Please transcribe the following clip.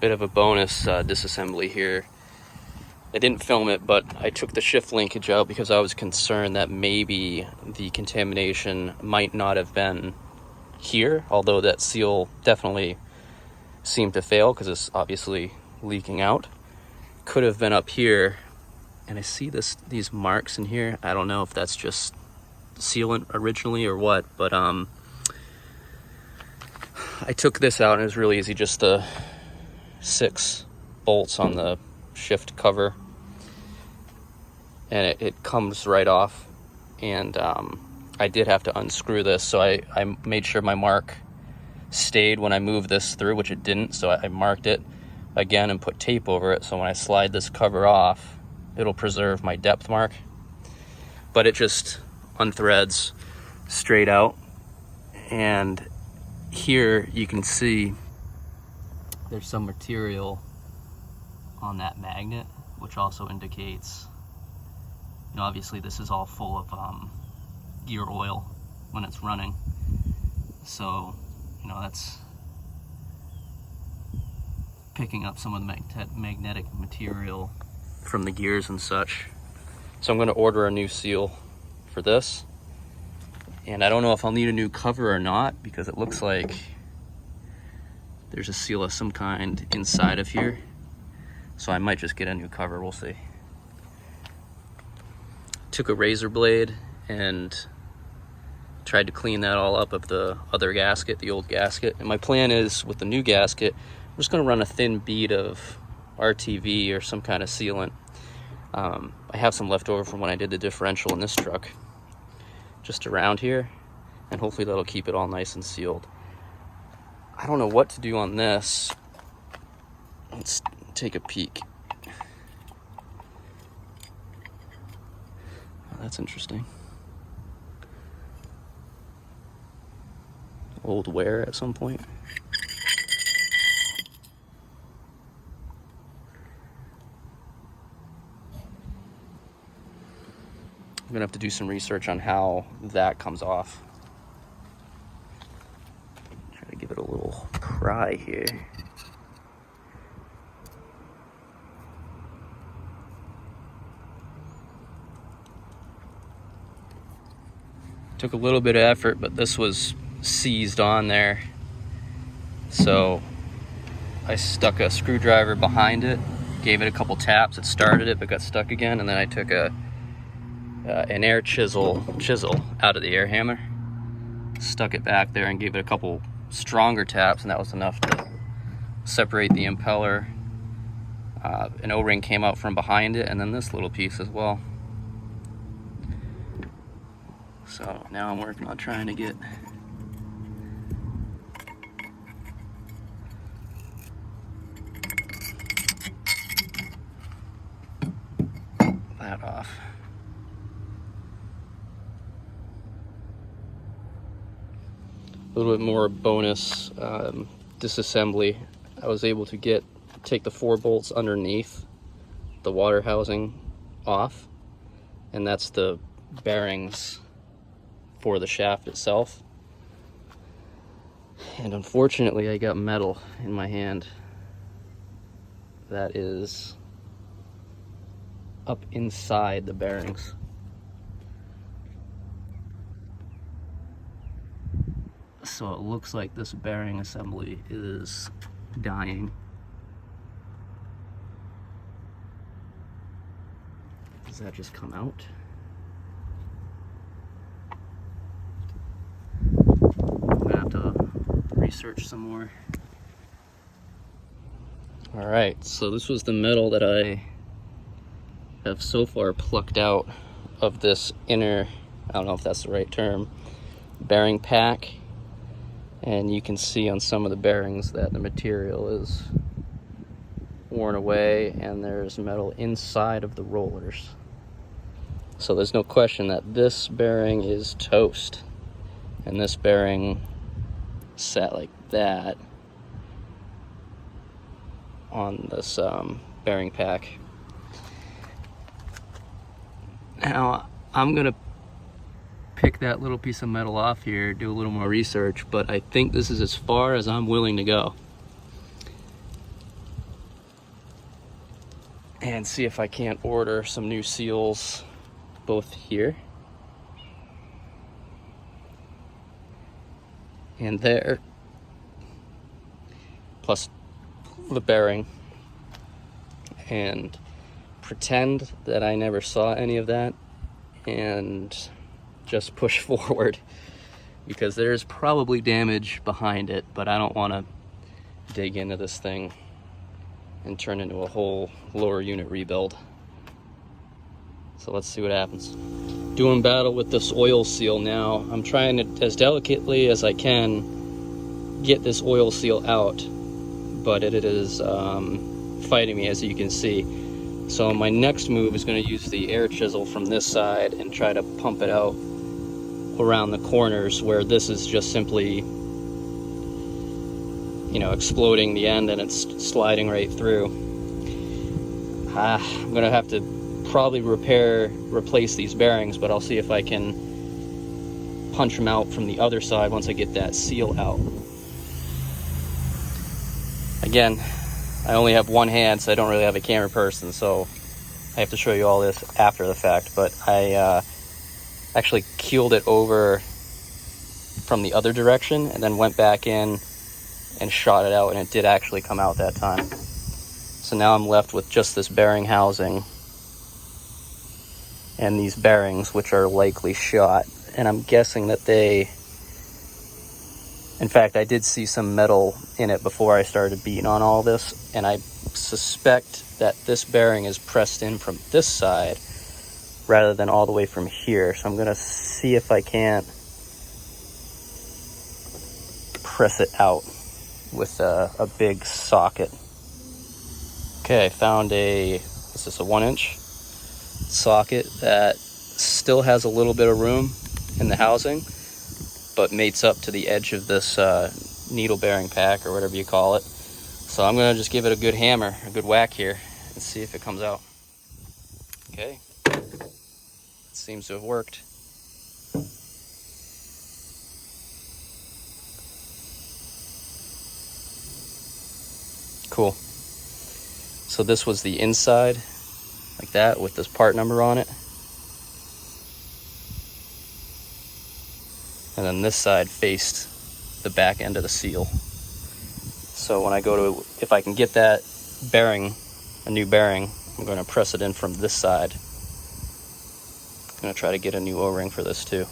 Bit of a bonus disassembly here. I didn't film it, but I took the shift linkage out because I was concerned that maybe the contamination might not have been here, although that seal definitely seemed to fail because it's obviously leaking out. Could have been up here, and I see these marks in here. I don't know if that's just sealant originally or what, but I took this out and it was really easy, just the 6 bolts on the shift cover, and it comes right off. And I did have to unscrew this, so I made sure my mark stayed when I moved this through, which it didn't, so I marked it again and put tape over it, so when I slide this cover off, it'll preserve my depth mark. But it just unthreads straight out. And here you can see there's some material on that magnet, which also indicates, you know, obviously this is all full of gear oil when it's running, so you know that's picking up some of the magnetic material from the gears and such. So I'm going to order a new seal for this, and I don't know if I'll need a new cover or not, because it looks like there's a seal of some kind inside of here, so I might just get a new cover. We'll see. Took a razor blade and tried to clean that all up of the other gasket, the old gasket. And my plan is, with the new gasket, I'm just going to run a thin bead of RTV or some kind of sealant. I have some left over from when I did the differential in this truck, just around here, and hopefully that'll keep it all nice and sealed. I don't know what to do on this. Let's take a peek. Oh, that's interesting. Old wear at some point. I'm gonna have to do some research on how that comes off. Try to give it a little pry here. Took a little bit of effort, but this was seized on there, so I stuck a screwdriver behind it, gave it a couple taps, it started it but got stuck again, and then I took an air chisel out of the air hammer, stuck it back there and gave it a couple stronger taps, and that was enough to separate the impeller. An O-ring came out from behind it, and then this little piece as well. So now I'm working on trying to get that off. A little bit more bonus disassembly. I was able to take the 4 bolts underneath the water housing off, and that's the bearings for the shaft itself. And unfortunately I got metal in my hand that is up inside the bearings. So it looks like this bearing assembly is dying. Does that just come out? I'm gonna have to research some more. All right, so this was the metal that I have so far plucked out of this inner, I don't know if that's the right term, bearing pack. And you can see on some of the bearings that the material is worn away, and there's metal inside of the rollers. So there's no question that this bearing is toast, and this bearing sat like that on this bearing pack. Now I'm gonna pick that little piece of metal off here, do a little more research, but I think this is as far as I'm willing to go. and see if I can't order some new seals both here and there, plus the bearing, and pretend that I never saw any of that and just push forward, because there's probably damage behind it, but I don't want to dig into this thing and turn into a whole lower unit rebuild. So let's see what happens. Doing battle with this oil seal now. I'm trying to, as delicately as I can, get this oil seal out, but it is fighting me, as you can see. So my next move is going to use the air chisel from this side and try to pump it out around the corners, where this is just simply, you know, exploding the end and it's sliding right through. I'm going to have to probably replace these bearings, but I'll see if I can punch them out from the other side once I get that seal out. Again, I only have one hand, so I don't really have a camera person, so I have to show you all this after the fact, but I actually keeled it over from the other direction and then went back in and shot it out, and it did actually come out that time. So now I'm left with just this bearing housing and these bearings, which are likely shot, and I'm guessing that they, in fact, I did see some metal in it before I started beating on all this, and I suspect that this bearing is pressed in from this side rather than all the way from here. So I'm gonna see if I can't press it out with a big socket. Okay, I found this is a 1-inch socket that still has a little bit of room in the housing, but mates up to the edge of this needle bearing pack, or whatever you call it. So I'm gonna just give it a good hammer, a good whack here, and see if it comes out. Okay, it seems to have worked. Cool. So this was the inside, like that, with this part number on it. And then this side faced the back end of the seal. So when I go to, if I can get that bearing, a new bearing, I'm going to press it in from this side. I'm going to try to get a new O-ring for this too.